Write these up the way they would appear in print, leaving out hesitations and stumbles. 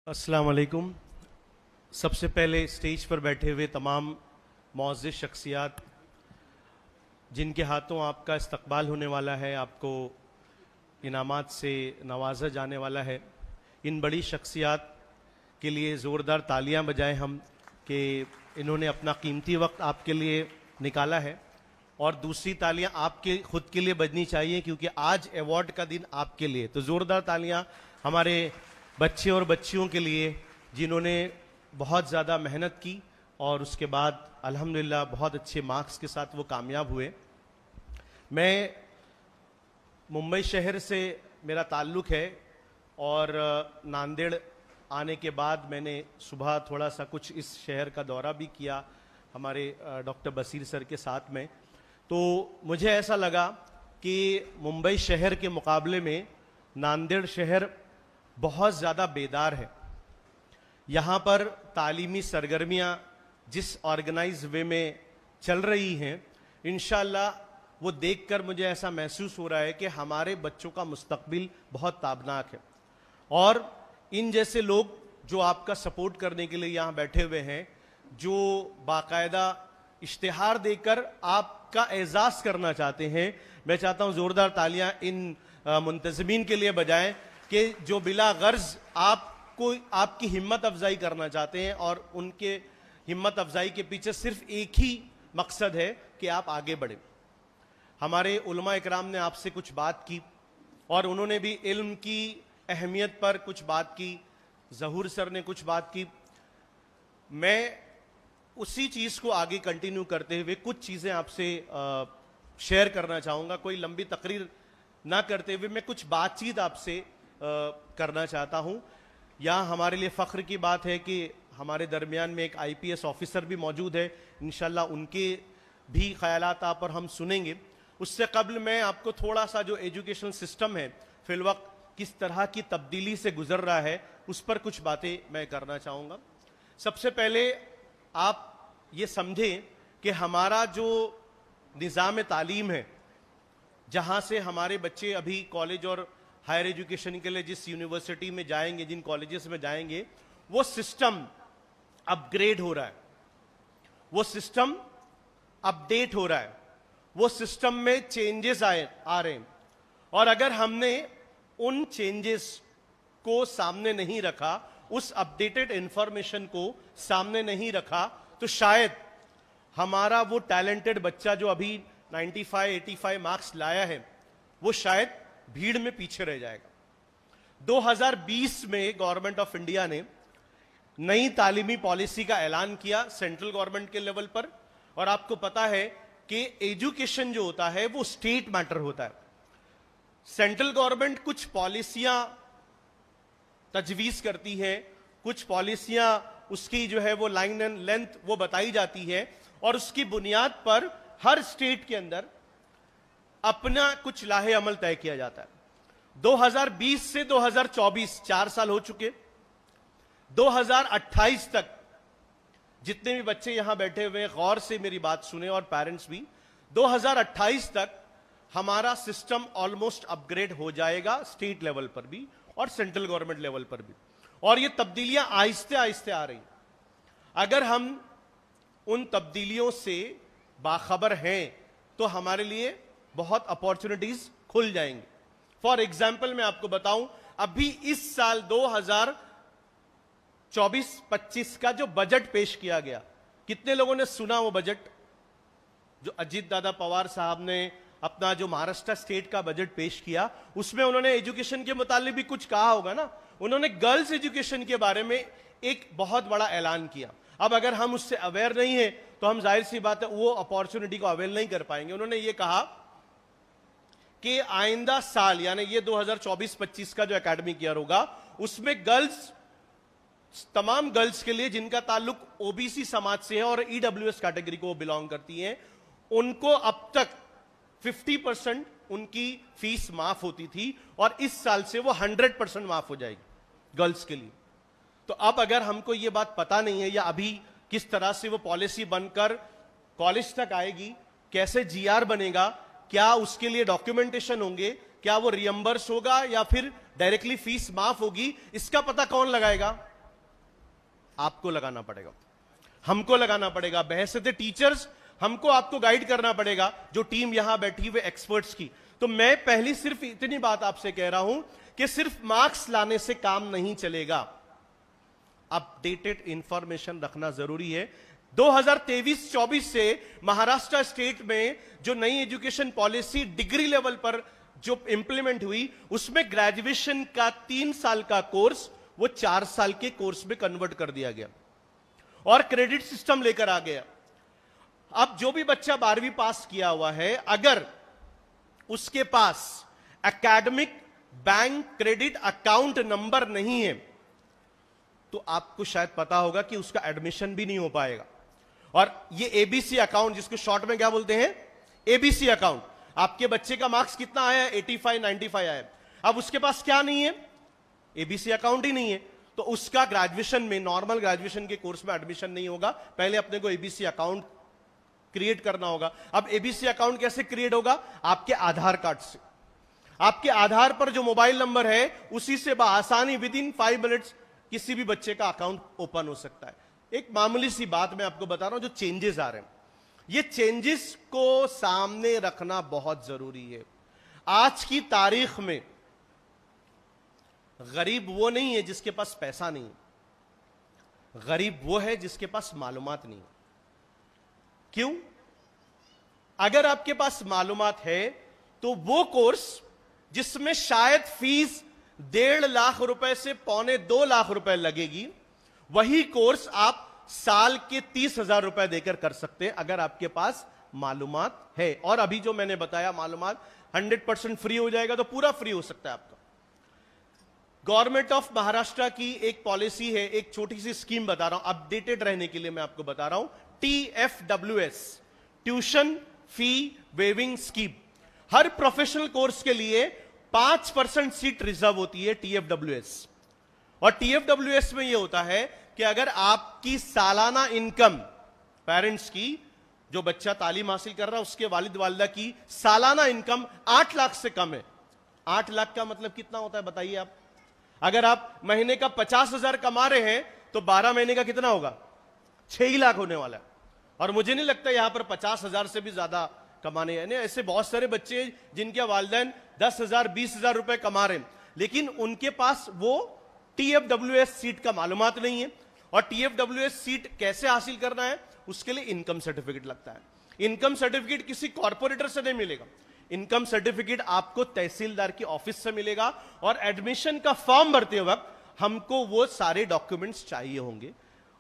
अस्सलाम वालेकुम। सबसे पहले स्टेज पर बैठे हुए तमाम मुअज़्ज़िज़ शख्सियात जिनके हाथों आपका इस्तकबाल होने वाला है, आपको इनामात से नवाजा जाने वाला है, इन बड़ी शख्सियात के लिए ज़ोरदार तालियां बजाएं हम कि इन्होंने अपना कीमती वक्त आपके लिए निकाला है। और दूसरी तालियां आपके खुद के लिए बजनी चाहिए क्योंकि आज अवार्ड का दिन आपके लिए। तो ज़ोरदार तालियां हमारे बच्चे और बच्चियों के लिए जिन्होंने बहुत ज़्यादा मेहनत की और उसके बाद अल्हम्दुलिल्लाह बहुत अच्छे मार्क्स के साथ वो कामयाब हुए। मैं मुंबई शहर से मेरा ताल्लुक़ है और नांदेड़ आने के बाद मैंने सुबह थोड़ा सा कुछ इस शहर का दौरा भी किया हमारे डॉक्टर बसीर सर के साथ में। तो मुझे ऐसा लगा कि मुंबई शहर के मुकाबले में नांदेड़ शहर बहुत ज़्यादा बेदार है। यहाँ पर तालीमी सरगर्मियाँ जिस ऑर्गेनाइज वे में चल रही हैं, इंशाअल्लाह वो देखकर मुझे ऐसा महसूस हो रहा है कि हमारे बच्चों का मुस्तकबिल बहुत ताबनाक है। और इन जैसे लोग जो आपका सपोर्ट करने के लिए यहाँ बैठे हुए हैं, जो बाकायदा इश्तिहार देकर आपका एजाज़ करना चाहते हैं, मैं चाहता हूँ ज़ोरदार तालियाँ इन मुंतज़मीन के लिए बजाएं कि जो बिला गर्ज आपको आपकी हिम्मत अफजाई करना चाहते हैं और उनके हिम्मत अफजाई के पीछे सिर्फ एक ही मकसद है कि आप आगे बढ़ें। हमारे उलमा इकराम ने आपसे कुछ बात की और उन्होंने भी इल्म की अहमियत पर कुछ बात की, ज़हूर सर ने कुछ बात की। मैं उसी चीज़ को आगे कंटिन्यू करते हुए कुछ चीज़ें आपसे शेयर करना चाहूँगा। कोई लंबी तकरीर ना करते हुए मैं कुछ बातचीत आपसे करना चाहता हूं। यहाँ हमारे लिए फ़ख्र की बात है कि हमारे दरमियान में एक IPS ऑफिसर भी मौजूद है। इंशाल्लाह उनके भी ख्यालात आप और हम सुनेंगे। उससे कबल मैं आपको थोड़ा सा जो एजुकेशन सिस्टम है फिलवक्त किस तरह की तब्दीली से गुजर रहा है उस पर कुछ बातें मैं करना चाहूँगा। सबसे पहले आप ये समझें कि हमारा जो निज़ाम तालीम है, जहाँ से हमारे बच्चे अभी कॉलेज और हायर एजुकेशन के लिए जिस यूनिवर्सिटी में जाएंगे, जिन कॉलेजेस में जाएंगे, वो सिस्टम अपग्रेड हो रहा है, वो सिस्टम अपडेट हो रहा है, वो सिस्टम में चेंजेस आ रहे हैं। और अगर हमने उन चेंजेस को सामने नहीं रखा, उस अपडेटेड इंफॉर्मेशन को सामने नहीं रखा, तो शायद हमारा वो टैलेंटेड बच्चा जो अभी 95-85 मार्क्स लाया है, वो शायद भीड़ में पीछे रह जाएगा। 2020 में गवर्नमेंट ऑफ इंडिया ने नई तालीमी पॉलिसी का ऐलान किया सेंट्रल गवर्नमेंट के लेवल पर। और आपको पता है कि एजुकेशन जो होता है वो स्टेट मैटर होता है। सेंट्रल गवर्नमेंट कुछ पॉलिसियां तजवीज करती है, कुछ पॉलिसियां उसकी जो है वो लाइन एंड लेंथ वो बताई जाती है और उसकी बुनियाद पर हर स्टेट के अंदर अपना कुछ लाहे अमल तय किया जाता है। 2020 से 2024 4 साल हो चुके। 2028 तक जितने भी बच्चे यहां बैठे हुए गौर से मेरी बात सुने और पेरेंट्स भी, 2028 तक हमारा सिस्टम ऑलमोस्ट अपग्रेड हो जाएगा, स्टेट लेवल पर भी और सेंट्रल गवर्नमेंट लेवल पर भी। और ये तब्दीलियां आहिस्ते आहिस्ते आ रही। अगर हम उन तब्दीलियों से बाखबर हैं तो हमारे लिए बहुत अपॉर्चुनिटीज खुल जाएंगी। फॉर एग्जाम्पल मैं आपको बताऊं, अभी इस साल 2024-25 का जो बजट पेश किया गया, कितने लोगों ने सुना वो बजट? जो अजीत दादा पवार साहब ने अपना जो महाराष्ट्र स्टेट का बजट पेश किया, उसमें उन्होंने एजुकेशन के मुतालिक भी कुछ कहा होगा ना। उन्होंने गर्ल्स एजुकेशन के बारे में एक बहुत बड़ा ऐलान किया। अब अगर हम उससे अवेयर नहीं है तो हम जाहिर सी बात है वो अपॉर्चुनिटी को अवेल नहीं कर पाएंगे। उन्होंने ये कहा कि आइंदा साल यानी ये 2024-25 का जो एकेडमिक ईयर होगा, उसमें गर्ल्स, तमाम गर्ल्स के लिए जिनका ताल्लुक OBC समाज से है और EWS कैटेगरी को बिलोंग करती हैं, उनको अब तक 50% उनकी फीस माफ होती थी और इस साल से वो 100% माफ हो जाएगी गर्ल्स के लिए। तो अब अगर हमको ये बात पता नहीं है या अभी किस तरह से वो पॉलिसी बनकर कॉलेज तक आएगी, कैसे GR बनेगा, क्या उसके लिए डॉक्यूमेंटेशन होंगे, क्या वो रियम्बर्स होगा या फिर डायरेक्टली फीस माफ होगी, इसका पता कौन लगाएगा? आपको लगाना पड़ेगा, हमको लगाना पड़ेगा, बहसते टीचर्स हमको आपको गाइड करना पड़ेगा, जो टीम यहां बैठी हुए एक्सपर्ट्स की। तो मैं पहली सिर्फ इतनी बात आपसे कह रहा हूं कि सिर्फ मार्क्स लाने से काम नहीं चलेगा, अपडेटेड इंफॉर्मेशन रखना जरूरी है। 2023-24 से महाराष्ट्र स्टेट में जो नई एजुकेशन पॉलिसी डिग्री लेवल पर जो इंप्लीमेंट हुई, उसमें ग्रेजुएशन का 3 साल का कोर्स वो 4 साल के कोर्स में कन्वर्ट कर दिया गया और क्रेडिट सिस्टम लेकर आ गया। अब जो भी बच्चा 12वीं पास किया हुआ है, अगर उसके पास academic bank credit account number नहीं है, तो आपको शायद पता होगा कि उसका एडमिशन भी नहीं हो पाएगा। और ये एबीसी अकाउंट, जिसको शॉर्ट में क्या बोलते हैं, एबीसी अकाउंट, आपके बच्चे का मार्क्स कितना आया, 85 95 आया, अब उसके पास क्या नहीं है, एबीसी अकाउंट ही नहीं है, तो उसका ग्रेजुएशन में, नॉर्मल ग्रेजुएशन के कोर्स में एडमिशन नहीं होगा। पहले अपने को एबीसी अकाउंट क्रिएट करना होगा। अब एबीसी अकाउंट कैसे क्रिएट होगा, आपके आधार कार्ड से, आपके आधार पर जो मोबाइल नंबर है उसी से आसानी विद इन 5 मिनट्स किसी भी बच्चे का अकाउंट ओपन हो सकता है। एक मामूली सी बात मैं आपको बता रहा हूं, जो चेंजेस आ रहे हैं, ये चेंजेस को सामने रखना बहुत जरूरी है। आज की तारीख में गरीब वो नहीं है जिसके पास पैसा नहीं, गरीब वो है जिसके पास मालूमात नहीं। क्यों? अगर आपके पास मालूमात है तो वो कोर्स जिसमें शायद फीस 1.5 लाख रुपए से 1.25 लाख रुपए लगेगी, वही कोर्स आप साल के 30,000 रुपए देकर कर सकते हैं, अगर आपके पास मालूमात है। और अभी जो मैंने बताया, मालूमात 100% फ्री हो जाएगा, तो पूरा फ्री हो सकता है आपका। गवर्नमेंट ऑफ महाराष्ट्र की एक पॉलिसी है, एक छोटी सी स्कीम बता रहा हूं, अपडेटेड रहने के लिए मैं आपको बता रहा हूं, TFWS, tuition fee waiving scheme. हर प्रोफेशनल कोर्स के लिए 5% सीट रिजर्व होती है TFWS। और TFWS में यह होता है कि अगर आपकी सालाना इनकम, पेरेंट्स की, जो बच्चा तालीम हासिल कर रहा है उसके वालिद वालिदा की सालाना इनकम 8 लाख से कम है। 8 लाख का मतलब कितना होता है बताइए आप? अगर आप महीने का 50,000 कमा रहे हैं तो 12 महीने का कितना होगा, 6 लाख होने वाला है। और मुझे नहीं लगता यहां पर 50,000 से भी ज्यादा कमाने हैं। ऐसे बहुत सारे बच्चे जिनके वालिदैन 10,000 20,000 रुपए कमा रहे हैं, लेकिन उनके पास वो TFWS सीट का मालूमात नहीं है। और TFWS सीट कैसे हासिल करना है, उसके लिए इनकम सर्टिफिकेट लगता है। इनकम सर्टिफिकेट किसी कॉर्पोरेटर से नहीं मिलेगा, इनकम सर्टिफिकेट आपको तहसीलदार की ऑफिस से मिलेगा। और एडमिशन का फॉर्म भरते वक्त हमको वो सारे डॉक्यूमेंट्स चाहिए होंगे।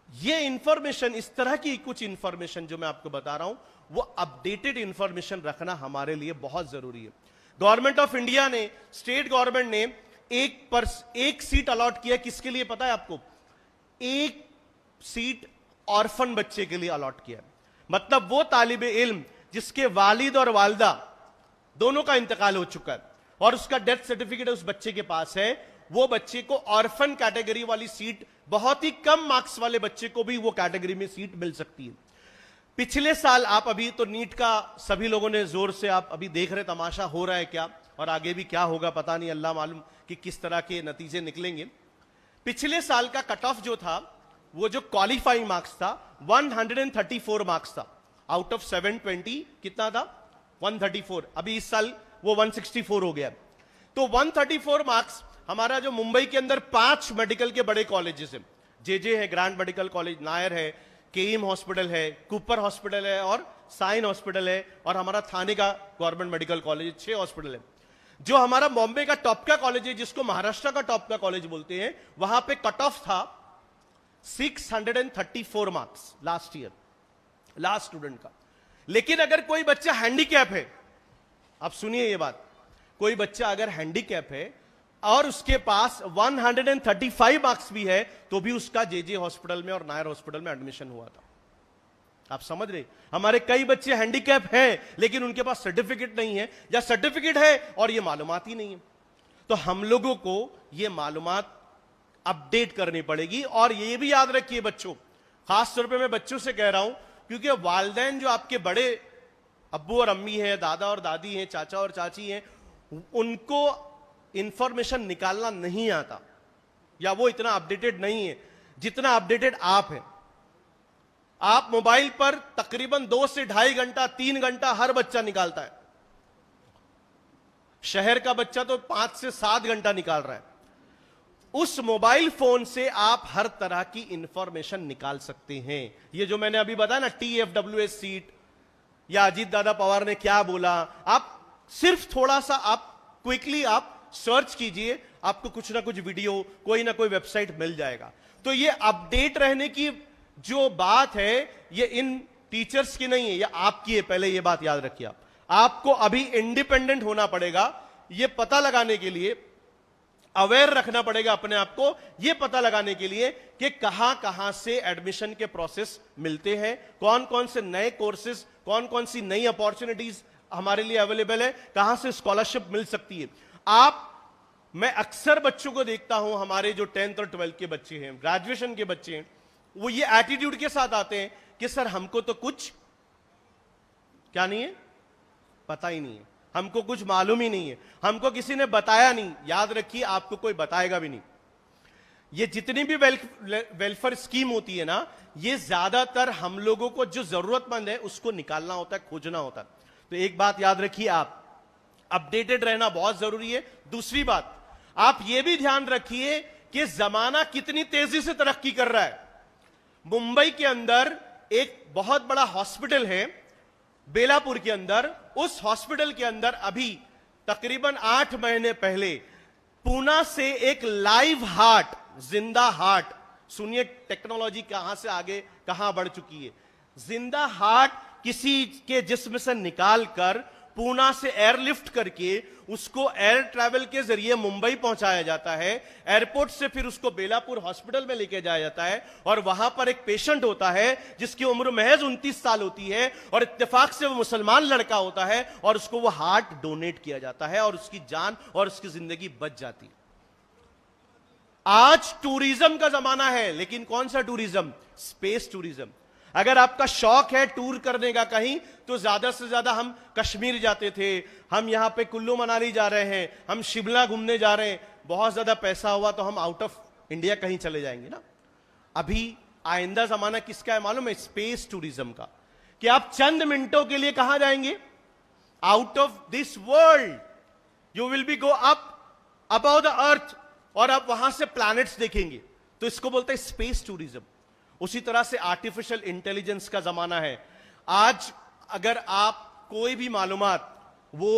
ये इंफॉर्मेशन, इस तरह की कुछ इंफॉर्मेशन जो मैं आपको बता रहा हूं, वो अपडेटेड इंफॉर्मेशन रखना हमारे लिए बहुत जरूरी है। गवर्नमेंट ऑफ इंडिया ने, स्टेट गवर्नमेंट ने एक सीट अलॉट किया, किसके लिए पता है आपको? एक सीट ऑर्फन बच्चे के लिए अलॉट किया। मतलब वो तालिबे इल्म जिसके वालिद और वालिदा दोनों का इंतकाल हो चुका है और उसका डेथ सर्टिफिकेट उस बच्चे के पास है, वो बच्चे को ऑर्फन कैटेगरी वाली सीट, बहुत ही कम मार्क्स वाले बच्चे को भी वो कैटेगरी में सीट मिल सकती है। पिछले साल, आप अभी तो नीट का सभी लोगों ने जोर से, आप अभी देख रहे तमाशा हो रहा है क्या, और आगे भी क्या होगा पता नहीं, अल्लाह मालूम कि किस तरह के नतीजे निकलेंगे। पिछले साल का कट ऑफ जो था, वो जो क्वालिफाइंग मार्क्स था 134 मार्क्स था, आउट ऑफ 720 कितना था, 134। अभी इस साल वो 164 हो गया। तो 134 मार्क्स हमारा जो मुंबई के अंदर 5 मेडिकल के बड़े कॉलेजेस हैं, JJ है, ग्रैंड मेडिकल कॉलेज, नायर है, केईम हॉस्पिटल है, कूपर हॉस्पिटल है और साइन हॉस्पिटल है, और हमारा थाने का गवर्नमेंट मेडिकल कॉलेज, 6 हॉस्पिटल है। जो हमारा बॉम्बे का टॉप का कॉलेज है, जिसको महाराष्ट्र का टॉप का कॉलेज बोलते हैं, वहां पे कट ऑफ था 634 marks last year, last student का। लेकिन अगर कोई बच्चा हैंडीकैप है, आप सुनिए ये बात, कोई बच्चा अगर हैंडीकैप है और उसके पास 135 मार्क्स भी है, तो भी उसका JJ हॉस्पिटल में और नायर हॉस्पिटल में एडमिशन हुआ था। आप समझ रहे? हमारे कई बच्चे हैंडीकैप हैं लेकिन उनके पास सर्टिफिकेट नहीं है, या सर्टिफिकेट है और ये मालूमात ही नहीं है। तो हम लोगों को ये मालूमात अपडेट करनी पड़ेगी। और ये भी याद रखिए बच्चों, खास तौर पे मैं बच्चों से कह रहा हूं, क्योंकि वालिदैन जो आपके बड़े अब्बू और अम्मी हैं, दादा और दादी हैं, चाचा और चाची हैं, उनको इंफॉर्मेशन निकालना नहीं आता, या वो इतना अपडेटेड नहीं है। जितना अपडेटेड आप हैं। आप मोबाइल पर तकरीबन 2 से 2.5 घंटा 3 घंटा हर बच्चा निकालता है। शहर का बच्चा तो 5 से 7 घंटा निकाल रहा है। उस मोबाइल फोन से आप हर तरह की इंफॉर्मेशन निकाल सकते हैं। ये जो मैंने अभी बताया ना, TFWS सीट या अजीत दादा पवार ने क्या बोला, आप सिर्फ थोड़ा सा आप क्विकली आप सर्च कीजिए, आपको कुछ ना कुछ वीडियो, कोई ना कोई वेबसाइट मिल जाएगा। तो ये अपडेट रहने की जो बात है, ये इन टीचर्स की नहीं है, ये आपकी है। पहले ये बात याद रखिए। आपको अभी इंडिपेंडेंट होना पड़ेगा, ये पता लगाने के लिए, अवेयर रखना पड़ेगा अपने आप को, यह पता लगाने के लिए कि कहां कहां से एडमिशन के प्रोसेस मिलते हैं, कौन कौन से नए कोर्सेज, कौन कौन सी नई अपॉर्चुनिटीज हमारे लिए अवेलेबल है, कहां से स्कॉलरशिप मिल सकती है। मैं अक्सर बच्चों को देखता हूं, हमारे जो 10th और 12th के बच्चे हैं, ग्रेजुएशन के बच्चे हैं, वो ये एटीट्यूड के साथ आते हैं कि सर हमको तो कुछ क्या नहीं है, पता ही नहीं है, हमको कुछ मालूम ही नहीं है, हमको किसी ने बताया नहीं। याद रखिए, आपको कोई बताएगा भी नहीं। ये जितनी भी वेलफेयर स्कीम होती है ना, ये ज्यादातर हम लोगों को जो जरूरतमंद है उसको निकालना होता है, खोजना होता है। तो एक बात याद रखिए, आप अपडेटेड रहना बहुत जरूरी है। दूसरी बात, आप ये भी ध्यान रखिए कि जमाना कितनी तेजी से तरक्की कर रहा है। मुंबई के अंदर एक बहुत बड़ा हॉस्पिटल है, बेलापुर के अंदर। उस हॉस्पिटल के अंदर अभी तकरीबन 8 महीने पहले पूना से एक लाइव हार्ट, जिंदा हार्ट, सुनिए टेक्नोलॉजी कहां से आगे कहां बढ़ चुकी है। जिंदा हार्ट किसी के जिस्म से निकालकर पूना से एयरलिफ्ट करके उसको एयर ट्रैवल के जरिए मुंबई पहुंचाया जाता है। एयरपोर्ट से फिर उसको बेलापुर हॉस्पिटल में लेके जाया जाता है और वहां पर एक पेशेंट होता है जिसकी उम्र महज 29 साल होती है और इत्तेफाक से वो मुसलमान लड़का होता है और उसको वो हार्ट डोनेट किया जाता है और उसकी जान और उसकी जिंदगी बच जाती है। आज टूरिज्म का जमाना है, लेकिन कौन सा टूरिज्म? Space tourism. अगर आपका शौक है टूर करने का कहीं, तो ज्यादा से ज्यादा हम कश्मीर जाते थे, हम यहां पे कुल्लू मनाली जा रहे हैं, हम शिमला घूमने जा रहे हैं। बहुत ज्यादा पैसा हुआ तो हम आउट ऑफ इंडिया कहीं चले जाएंगे ना। अभी आइंदा जमाना किसका है मालूम है? स्पेस टूरिज्म का। कि आप चंद मिनटों के लिए कहां जाएंगे? Out of this world. You will be go up above the earth और आप वहां से प्लैनेट्स देखेंगे। तो इसको बोलते हैं स्पेस टूरिज्म। उसी तरह से आर्टिफिशियल इंटेलिजेंस का जमाना है। आज अगर आप कोई भी मालूमात वो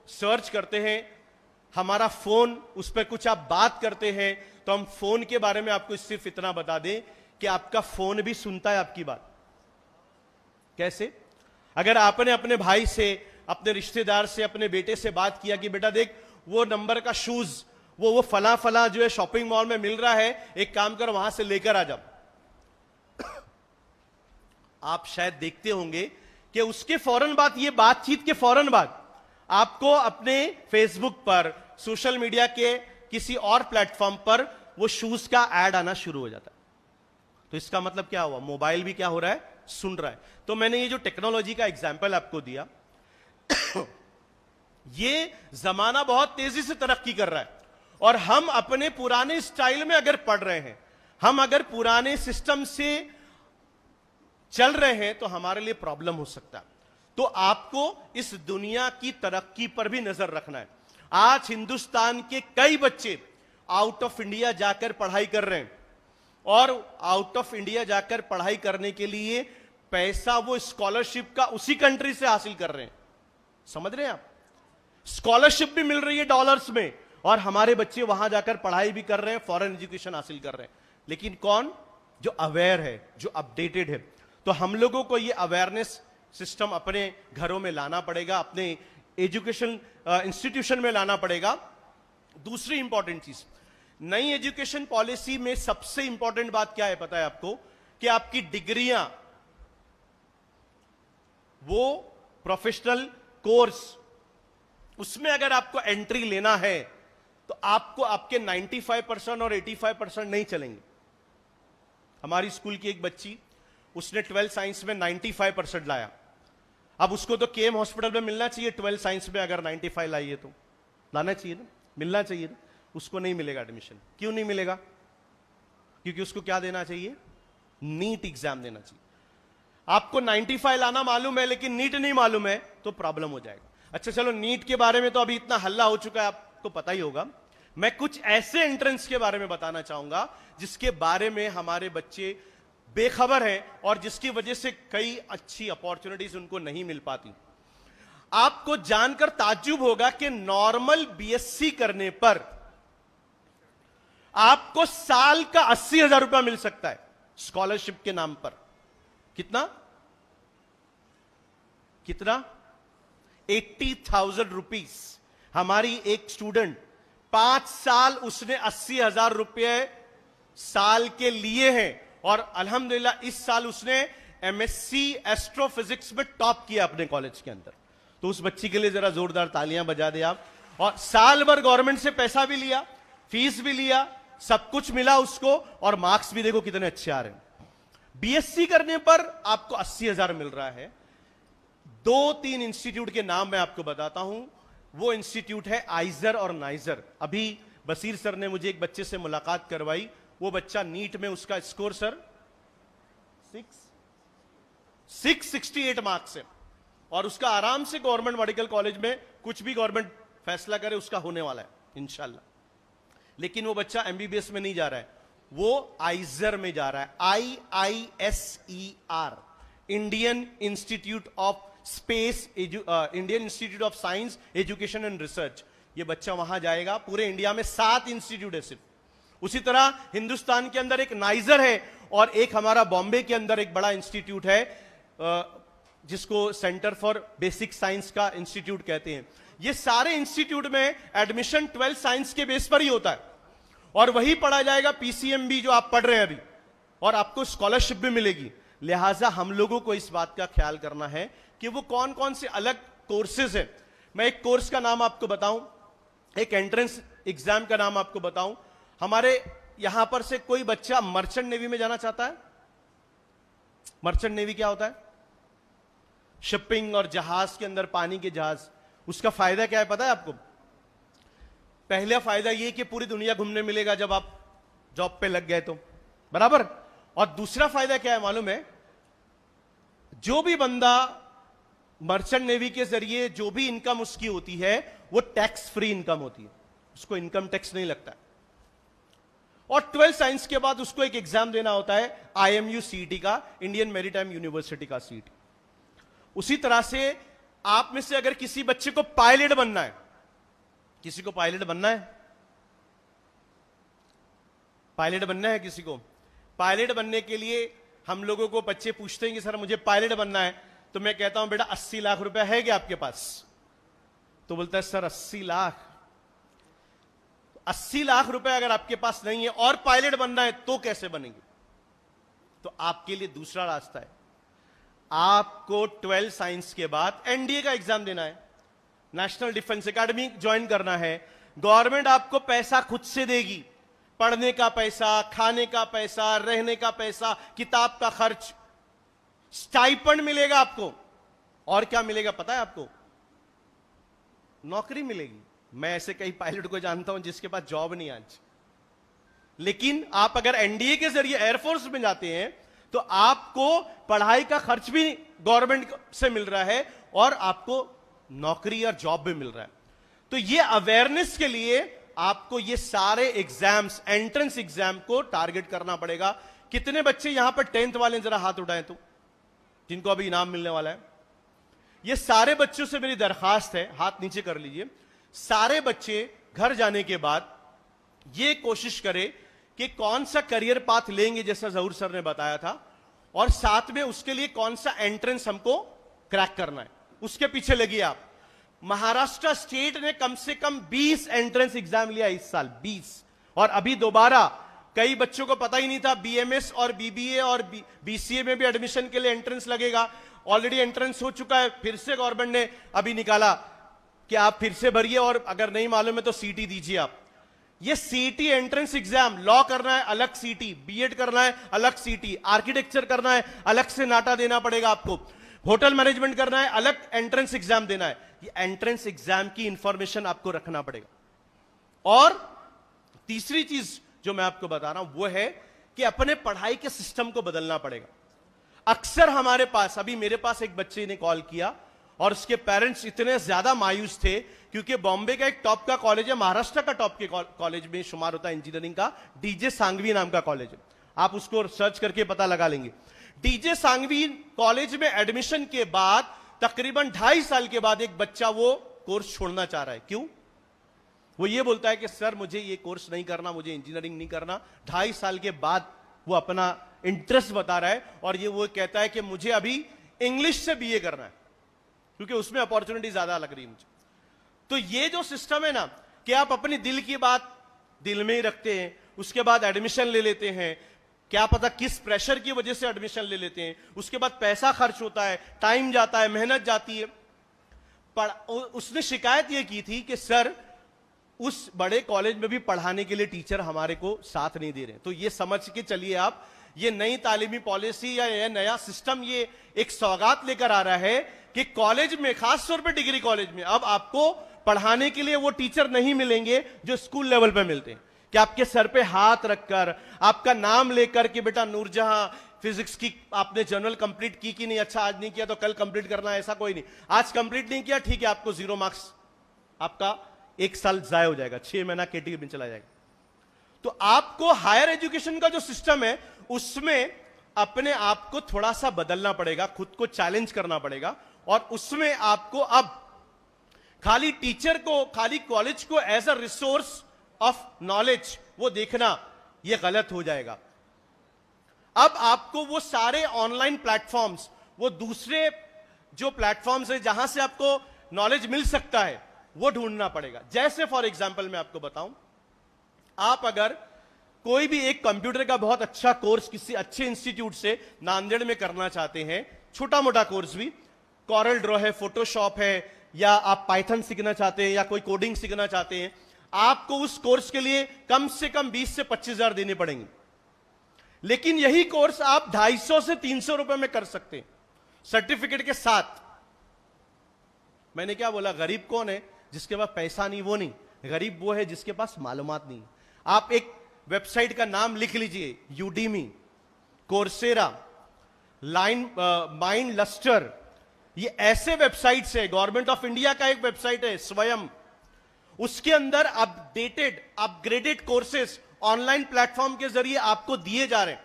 सर्च करते हैं, हमारा फोन उस पर कुछ आप बात करते हैं, तो हम फोन के बारे में आपको सिर्फ इतना बता दें कि आपका फोन भी सुनता है आपकी बात। कैसे? अगर आपने अपने भाई से, अपने रिश्तेदार से, अपने बेटे से बात किया कि बेटा देख वो नंबर का शूज वो फला फला जो है शॉपिंग मॉल में मिल रहा है, एक काम कर वहां से लेकर आ जाओ। आप शायद देखते होंगे कि उसके फौरन बाद, ये बातचीत के फौरन बाद आपको अपने फेसबुक पर, सोशल मीडिया के किसी और प्लेटफॉर्म पर वो शूज का ऐड आना शुरू हो जाता है। तो इसका मतलब क्या हुआ? मोबाइल भी क्या हो रहा है? सुन रहा है। तो मैंने ये जो टेक्नोलॉजी का एग्जाम्पल आपको दिया, ये जमाना बहुत तेजी से तरक्की कर रहा है और हम अपने पुराने स्टाइल में अगर पढ़ रहे हैं, हम अगर पुराने सिस्टम से चल रहे हैं, तो हमारे लिए प्रॉब्लम हो सकता है। तो आपको इस दुनिया की तरक्की पर भी नजर रखना है। आज हिंदुस्तान के कई बच्चे आउट ऑफ इंडिया जाकर पढ़ाई कर रहे हैं और आउट ऑफ इंडिया जाकर पढ़ाई करने के लिए पैसा वो स्कॉलरशिप का उसी कंट्री से हासिल कर रहे हैं। समझ रहे हैं आप? स्कॉलरशिप भी मिल रही है डॉलर्स में और हमारे बच्चे वहां जाकर पढ़ाई भी कर रहे हैं, फॉरेन एजुकेशन हासिल कर रहे हैं। लेकिन कौन? जो अवेयर है, जो अपडेटेड है। तो हम लोगों को ये अवेयरनेस सिस्टम अपने घरों में लाना पड़ेगा, अपने एजुकेशन इंस्टीट्यूशन में लाना पड़ेगा। दूसरी इंपॉर्टेंट चीज, नई एजुकेशन पॉलिसी में सबसे इंपॉर्टेंट बात क्या है पता है आपको? कि आपकी डिग्रियां, वो प्रोफेशनल कोर्स, उसमें अगर आपको एंट्री लेना है तो आपको आपके 95% और 85% नहीं चलेंगे। हमारी स्कूल की एक बच्ची, उसने 12 साइंस में 95% लाया। अब उसको तो केएम हॉस्पिटल में मिलना चाहिए 12 साइंस में, अगर 95 लाई है तो लाना चाहिए ना, मिलना चाहिए ना। उसको नहीं मिलेगा एडमिशन। क्यों नहीं मिलेगा? क्योंकि उसको क्या देना चाहिए? नीट एग्जाम देना चाहिए। आपको 95 लाना मालूम है लेकिन नीट नहीं मालूम है तो प्रॉब्लम हो जाएगा। अच्छा चलो, नीट के बारे में तो अभी इतना हल्ला हो चुका है, आपको पता ही होगा। मैं कुछ ऐसे एंट्रेंस के बारे में बताना चाहूंगा जिसके बारे में हमारे बच्चे बेखबर हैं और जिसकी वजह से कई अच्छी अपॉर्चुनिटीज उनको नहीं मिल पाती। आपको जानकर ताज्जुब होगा कि नॉर्मल बीएससी करने पर आपको साल का 80,000 रुपया मिल सकता है स्कॉलरशिप के नाम पर। कितना कितना 80,000 रुपीस। हमारी एक स्टूडेंट 5 साल उसने 80,000 रुपये साल के लिए हैं और अल्हम्दुलिल्लाह इस साल उसने एमएससी एस्ट्रोफिजिक्स में टॉप किया अपने कॉलेज के अंदर। तो उस बच्ची के लिए जरा जोरदार तालियां बजा दे आप। और साल भर गवर्नमेंट से पैसा भी लिया, फीस भी लिया, सब कुछ मिला उसको और मार्क्स भी देखो कितने अच्छे आ रहे हैं। बीएससी करने पर आपको 80,000 मिल रहा है। 2-3 इंस्टीट्यूट के नाम मैं आपको बताता हूं। वो इंस्टीट्यूट है आइजर और नाइजर। अभी बसीर सर ने मुझे एक बच्चे से मुलाकात करवाई। वो बच्चा नीट में उसका स्कोर सर 668 मार्क्स है और उसका आराम से गवर्नमेंट मेडिकल कॉलेज में कुछ भी गवर्नमेंट फैसला करे उसका होने वाला है इंशाल्लाह। लेकिन वो बच्चा एमबीबीएस में नहीं जा रहा है, वो आइजर में जा रहा है। IISER, Indian institute of space, Indian institute of science education and research. ये बच्चा वहां जाएगा। पूरे इंडिया में 7 इंस्टीट्यूट है सिर्फ। उसी तरह हिंदुस्तान के अंदर एक नाइजर है और एक हमारा बॉम्बे के अंदर एक बड़ा इंस्टीट्यूट है जिसको सेंटर फॉर बेसिक साइंस का इंस्टीट्यूट कहते हैं। ये सारे इंस्टीट्यूट में एडमिशन 12 साइंस के बेस पर ही होता है और वही पढ़ा जाएगा पीसीएमबी जो आप पढ़ रहे हैं अभी, और आपको स्कॉलरशिप भी मिलेगी। लिहाजा हम लोगों को इस बात का ख्याल करना है कि वो कौन कौन से अलग कोर्सेज है। मैं एक कोर्स का नाम आपको बताऊं, एक एंट्रेंस एग्जाम का नाम आपको बताऊं। हमारे यहां पर से कोई बच्चा मर्चेंट नेवी में जाना चाहता है? मर्चेंट नेवी क्या होता है? शिपिंग और जहाज के अंदर, पानी के जहाज। उसका फायदा क्या है पता है आपको? पहला फायदा यह कि पूरी दुनिया घूमने मिलेगा जब आप जॉब पे लग गए तो, बराबर। और दूसरा फायदा क्या है मालूम है? जो भी बंदा मर्चेंट नेवी के जरिए जो भी इनकम उसकी होती है वो टैक्स फ्री इनकम होती है, उसको इनकम टैक्स नहीं लगता है। और 12 साइंस के बाद उसको एक एग्जाम देना होता है IMU CET का, इंडियन मैरीटाइम यूनिवर्सिटी का CET। उसी तरह से आप में से अगर किसी बच्चे को पायलट बनना है, किसी को पायलट बनना है, पायलट बनना है किसी को, पायलट बनने के लिए हम लोगों को बच्चे पूछते हैं कि सर मुझे पायलट बनना है, तो मैं कहता हूं बेटा 80 लाख रुपया है क्या आपके पास? तो बोलता है सर 80 लाख। 80 लाख रुपए अगर आपके पास नहीं है और पायलट बनना है तो कैसे बनेंगे? तो आपके लिए दूसरा रास्ता है। आपको 12 साइंस के बाद एनडीए का एग्जाम देना है, नेशनल डिफेंस एकेडमी ज्वाइन करना है। गवर्नमेंट आपको पैसा खुद से देगी, पढ़ने का पैसा, खाने का पैसा, रहने का पैसा, किताब का खर्च, स्टाइपेंड मिलेगा आपको। और क्या मिलेगा पता है आपको? नौकरी मिलेगी। मैं ऐसे कई पायलट को जानता हूं जिसके पास जॉब नहीं आज। लेकिन आप अगर एनडीए के जरिए एयरफोर्स में जाते हैं तो आपको पढ़ाई का खर्च भी गवर्नमेंट से मिल रहा है और आपको नौकरी और जॉब भी मिल रहा है। तो ये अवेयरनेस के लिए आपको ये सारे एग्जाम्स, एंट्रेंस एग्जाम को टारगेट करना पड़ेगा। कितने बच्चे यहां पर 10th वाले जरा हाथ उठाएं तो, जिनको अभी इनाम मिलने वाला है। ये सारे बच्चों से मेरी दरखास्त है, हाथ नीचे कर लीजिए। सारे बच्चे घर जाने के बाद ये कोशिश करें कि कौन सा करियर पाथ लेंगे जैसा जहूर सर ने बताया था, और साथ में उसके लिए कौन सा एंट्रेंस हमको क्रैक करना है, उसके पीछे लगिए आप। महाराष्ट्र स्टेट ने कम से कम 20 एंट्रेंस एग्जाम लिया इस साल, 20। और अभी दोबारा कई बच्चों को पता ही नहीं था बीएमएस और बीबीए और बीसीए में भी एडमिशन के लिए एंट्रेंस लगेगा। ऑलरेडी एंट्रेंस हो चुका है, फिर से गवर्नमेंट ने अभी निकाला कि आप फिर से भरिए और अगर नहीं मालूम है तो सीटी दीजिए आप। ये सीटी एंट्रेंस एग्जाम, लॉ करना है अलग सीटी, बीएड करना है अलग सीटी, आर्किटेक्चर करना है अलग से नाटा देना पड़ेगा आपको, होटल मैनेजमेंट करना है अलग एंट्रेंस एग्जाम देना है। ये एंट्रेंस एग्जाम की इंफॉर्मेशन आपको रखना पड़ेगा। और तीसरी चीज जो मैं आपको बता रहा हूं वो है कि अपने पढ़ाई के सिस्टम को बदलना पड़ेगा। अक्सर हमारे पास, अभी मेरे पास एक बच्चे ने कॉल किया और उसके पेरेंट्स इतने ज्यादा मायूस थे क्योंकि बॉम्बे का एक टॉप का कॉलेज है, महाराष्ट्र का टॉप के कॉलेज में शुमार होता है इंजीनियरिंग का, डीजे सांघवी नाम का कॉलेज है, आप उसको सर्च करके पता लगा लेंगे। डीजे सांघवी कॉलेज में एडमिशन के बाद तकरीबन 2.5 साल के बाद एक बच्चा वो कोर्स छोड़ना चाह रहा है। क्यों? वो ये बोलता है कि सर मुझे ये कोर्स नहीं करना, मुझे इंजीनियरिंग नहीं करना। 2.5 साल के बाद वो अपना इंटरेस्ट बता रहा है और ये वो कहता है कि मुझे अभी इंग्लिश से बीए करना है क्योंकि उसमें अपॉर्चुनिटी ज्यादा लग रही है मुझे। तो ये जो सिस्टम है ना कि आप अपनी दिल की बात दिल में ही रखते हैं, उसके बाद एडमिशन ले लेते हैं, क्या पता किस प्रेशर की वजह से एडमिशन ले लेते हैं, उसके बाद पैसा खर्च होता है, टाइम जाता है, मेहनत जाती है। उसने शिकायत यह की थी कि सर उस बड़े कॉलेज में भी पढ़ाने के लिए टीचर हमारे को साथ नहीं दे रहे। तो ये समझ के चलिए आप, ये नई तालीमी पॉलिसी या ये नया सिस्टम ये एक सौगात लेकर आ रहा है कि कॉलेज में, खास तौर पे डिग्री कॉलेज में, अब आपको पढ़ाने के लिए वो टीचर नहीं मिलेंगे जो स्कूल लेवल पे मिलते हैं, कि आपके सर पे हाथ रखकर, आपका नाम लेकर कि बेटा नूरजहां फिजिक्स की आपने जनरल कंप्लीट की कि नहीं, अच्छा आज नहीं किया तो कल कंप्लीट करना है, ऐसा कोई नहीं। आज कंप्लीट नहीं किया, ठीक है, आपको 0 मार्क्स, आपका 1 साल जाया हो जाएगा, 6 महीना केटी में चला जाएगा। तो आपको हायर एजुकेशन का जो सिस्टम है उसमें अपने आप को थोड़ा सा बदलना पड़ेगा, खुद को चैलेंज करना पड़ेगा, और उसमें आपको अब खाली टीचर को, खाली कॉलेज को as a resource of knowledge वो देखना ये गलत हो जाएगा। अब आपको वो सारे ऑनलाइन प्लेटफॉर्म्स, वो दूसरे जो प्लेटफॉर्म्स है जहां से आपको नॉलेज मिल सकता है वो ढूंढना पड़ेगा। जैसे फॉर एग्जांपल मैं आपको बताऊं, आप अगर कोई भी एक कंप्यूटर का बहुत अच्छा कोर्स किसी अच्छे इंस्टीट्यूट से नांदेड़ में करना चाहते हैं, छोटा मोटा कोर्स भी, कॉरल ड्रॉ है, फोटोशॉप है, या आप पाइथन सीखना चाहते हैं या कोई कोडिंग सीखना चाहते हैं, आपको उस कोर्स के लिए कम से कम 20 से 25 हजार देने पड़ेंगे। लेकिन यही कोर्स आप 250 से 300 रुपए में कर सकते हैं सर्टिफिकेट के साथ। मैंने क्या बोला? गरीब कौन है? जिसके पास पैसा नहीं वो नहीं, गरीब वो है जिसके पास मालूमात नहीं। आप एक वेबसाइट का नाम लिख लीजिए, यूडीमी, कोर्सेरा, माइंड लस्टर, ये ऐसे वेबसाइट्स है। गवर्नमेंट ऑफ इंडिया का एक वेबसाइट है स्वयं, उसके अंदर updated upgraded courses online platform के जरिए आपको दिए जा रहे हैं।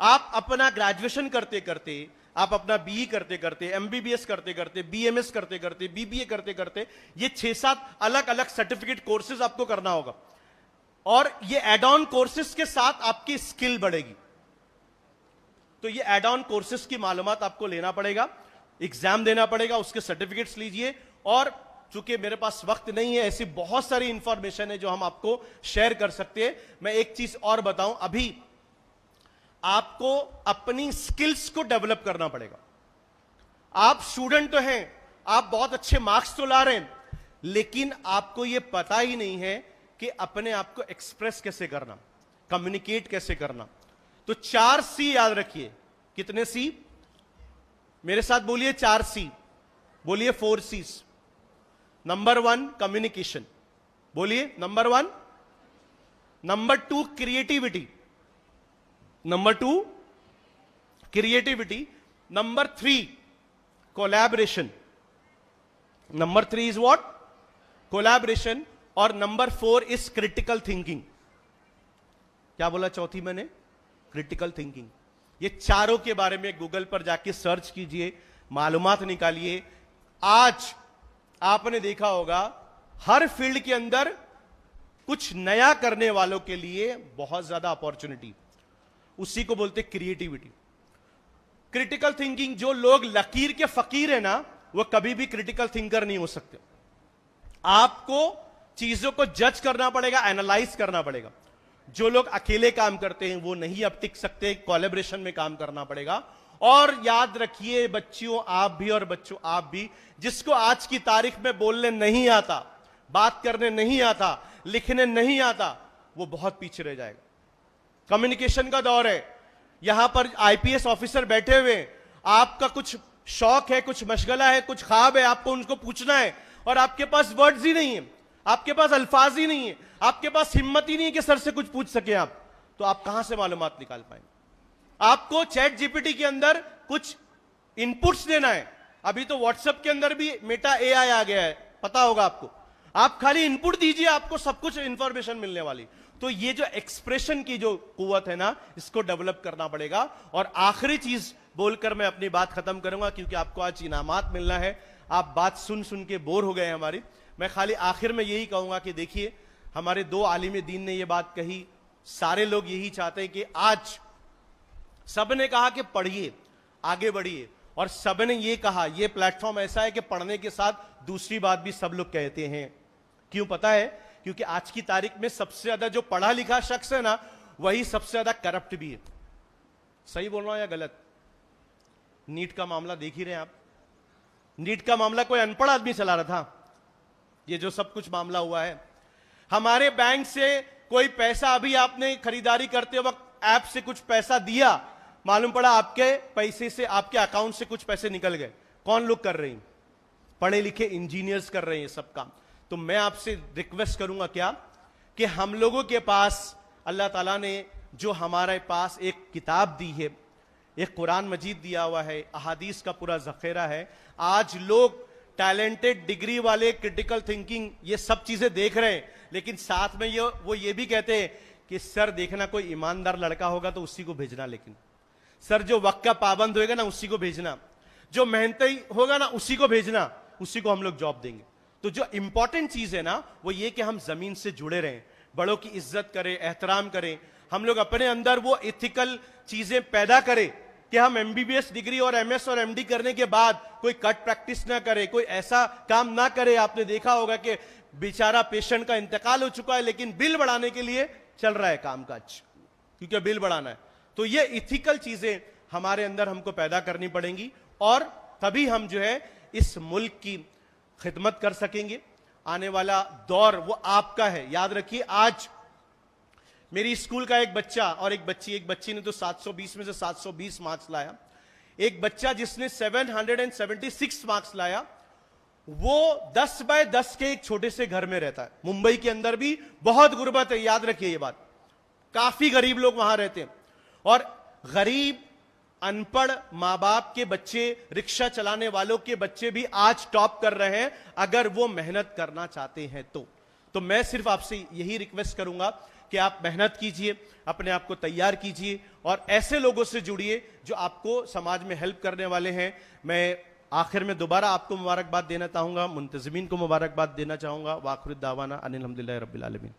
आप अपना ग्रेजुएशन करते करते, आप अपना बीई करते करते, एमबीबीएस करते करते, बीएमएस करते करते, बीबीए करते करते, ये 6-7 अलग अलग सर्टिफिकेट कोर्सेज आपको करना होगा, और ये एड ऑन कोर्सेज के साथ आपकी स्किल बढ़ेगी। तो ये एड ऑन कोर्सेज की मालूमात आपको लेना पड़ेगा, एग्जाम देना पड़ेगा, उसके सर्टिफिकेट्स लीजिए। और चूंकि मेरे पास वक्त नहीं है, ऐसी बहुत सारी इंफॉर्मेशन है जो हम आपको शेयर कर सकते हैं। मैं एक चीज और बताऊं, अभी आपको अपनी स्किल्स को डेवलप करना पड़ेगा। आप स्टूडेंट तो हैं, आप बहुत अच्छे मार्क्स तो ला रहे हैं, लेकिन आपको यह पता ही नहीं है कि अपने आप को एक्सप्रेस कैसे करना, कम्युनिकेट कैसे करना। तो 4 सी याद रखिए। कितने सी? मेरे साथ बोलिए 4 सी, बोलिए 4 सीज। नंबर 1 कम्युनिकेशन, बोलिए number 1। Number 2 creativity, number 2 creativity. Number 3 collaboration, number 3 is what? Collaboration. और नंबर 4 इज क्रिटिकल थिंकिंग। क्या बोला चौथी मैंने? Critical thinking. ये चारों के बारे में गूगल पर जाके सर्च कीजिए, मालूमात निकालिए। आज आपने देखा होगा हर फील्ड के अंदर कुछ नया करने वालों के लिए बहुत ज्यादा अपॉर्चुनिटी, उसी को बोलते क्रिएटिविटी, क्रिटिकल थिंकिंग। जो लोग लकीर के फकीर है ना, वो कभी भी क्रिटिकल थिंकर नहीं हो सकते। आपको चीजों को जज करना पड़ेगा, एनालाइज करना पड़ेगा। जो लोग अकेले काम करते हैं वो नहीं अब टिक सकते, कोलैबोरेशन में काम करना पड़ेगा। और याद रखिए बच्चियों, आप भी और बच्चों आप भी, जिसको आज की तारीख में बोलने नहीं आता, बात करने नहीं आता, लिखने नहीं आता, वो बहुत पीछे रह जाएगा। कम्युनिकेशन का दौर है। यहां पर आईपीएस ऑफिसर बैठे हुए, आपका कुछ शौक है, कुछ मशगला है, कुछ ख्वाब है, आपको उनको पूछना है, और आपके पास वर्ड्स ही नहीं है, आपके पास अल्फाज ही नहीं है, आपके पास हिम्मत ही नहीं है कि सर से कुछ पूछ सके आप। तो तो आप कहां से मालूमात निकाल पाएंगे? आपको चैट जीपीटी के अंदर कुछ इनपुट्स देना है। अभी तो व्हाट्सएप के अंदर भी मेटा एआई आ गया है, पता होगा आपको। आप खाली इनपुट दीजिए, आपको सब कुछ इंफॉर्मेशन मिलने वाली। तो ये जो एक्सप्रेशन की जो कुवत है ना, इसको डेवलप करना पड़ेगा। और आखिरी चीज बोलकर मैं अपनी बात खत्म करूंगा, क्योंकि आपको आज इनामात मिलना है। आप बात सुन सुन के बोर हो गए हमारी। मैं खाली आखिर में यही कहूंगा कि देखिए, हमारे दो आलिम दीन ने यह बात कही, सारे लोग यही चाहते हैं कि आज सबने कहा कि पढ़िए, आगे बढ़िए, और सबने ये कहा, ये प्लेटफॉर्म ऐसा है कि पढ़ने के साथ दूसरी बात भी सब लोग कहते हैं। क्यों पता है? क्योंकि आज की तारीख में सबसे ज्यादा जो पढ़ा लिखा शख्स है ना, वही सबसे ज्यादा करप्ट भी है। सही बोल रहा हूं या गलत? नीट का मामला देख ही रहे हैं आप। नीट का मामला कोई अनपढ़ आदमी चला रहा था, ये जो सब कुछ मामला हुआ है। हमारे बैंक से कोई पैसा, अभी आपने खरीदारी करते वक्त ऐप से कुछ पैसा दिया, मालूम पड़ा आपके पैसे से, आपके अकाउंट से कुछ पैसे निकल गए। कौन लोग कर रहे हैं? पढ़े लिखे इंजीनियर्स कर रहे हैं सब काम। तो मैं आपसे रिक्वेस्ट करूंगा क्या, कि हम लोगों के पास अल्लाह ताला ने जो हमारे पास एक किताब दी है, एक कुरान मजीद दिया हुआ है, अहादीस का पूरा जखेरा है। आज लोग टैलेंटेड, डिग्री वाले, क्रिटिकल थिंकिंग, ये सब चीजें देख रहे हैं, लेकिन साथ में वो ये भी कहते हैं कि सर देखना, कोई ईमानदार लड़का होगा तो उसी को भेजना, लेकिन सर जो वक्त का पाबंद होगा ना उसी को भेजना, जो मेहनती होगा ना उसी को भेजना, उसी को हम लोग जॉब देंगे। तो जो इंपॉर्टेंट चीज है ना, वो ये कि हम जमीन से जुड़े रहें, बड़ों की इज्जत करें, एहतराम करें। हम लोग अपने अंदर वो एथिकल चीजें पैदा करें कि हम एमबीबीएस डिग्री और एमएस और एमडी करने के बाद कोई कट प्रैक्टिस ना करे, कोई ऐसा काम ना करे। आपने देखा होगा कि बेचारा पेशेंट का इंतकाल हो चुका है, लेकिन बिल बढ़ाने के लिए चल रहा है कामकाज, क्योंकि बिल बढ़ाना है। तो ये इथिकल चीजें हमारे अंदर हमको पैदा करनी पड़ेंगी, और तभी हम जो है इस मुल्क की खिदमत कर सकेंगे। आने वाला दौर वो आपका है। याद रखिए, आज मेरी स्कूल का एक बच्चा और एक बच्ची ने तो 720 में से 720 मार्क्स लाया। एक बच्चा जिसने 776 मार्क्स लाया, वो 10 बाय 10 के एक छोटे से घर में रहता है। मुंबई के अंदर भी बहुत गुर्बत है, याद रखिए ये बात। काफी गरीब लोग वहां रहते हैं, और गरीब अनपढ़ मां बाप के बच्चे, रिक्शा चलाने वालों के बच्चे भी आज टॉप कर रहे हैं, अगर वो मेहनत करना चाहते हैं तो मैं सिर्फ आपसे यही रिक्वेस्ट करूंगा कि आप मेहनत कीजिए, अपने आप को तैयार कीजिए, और ऐसे लोगों से जुड़िए जो आपको समाज में हेल्प करने वाले हैं। मैं आखिर में दोबारा आपको मुबारकबाद देना चाहूंगा, मुंतजिमीन को मुबारकबाद देना चाहूंगा। वाखिर दावाना अनिल हम्दुलिल्लाहि रब्बिल आलमीन।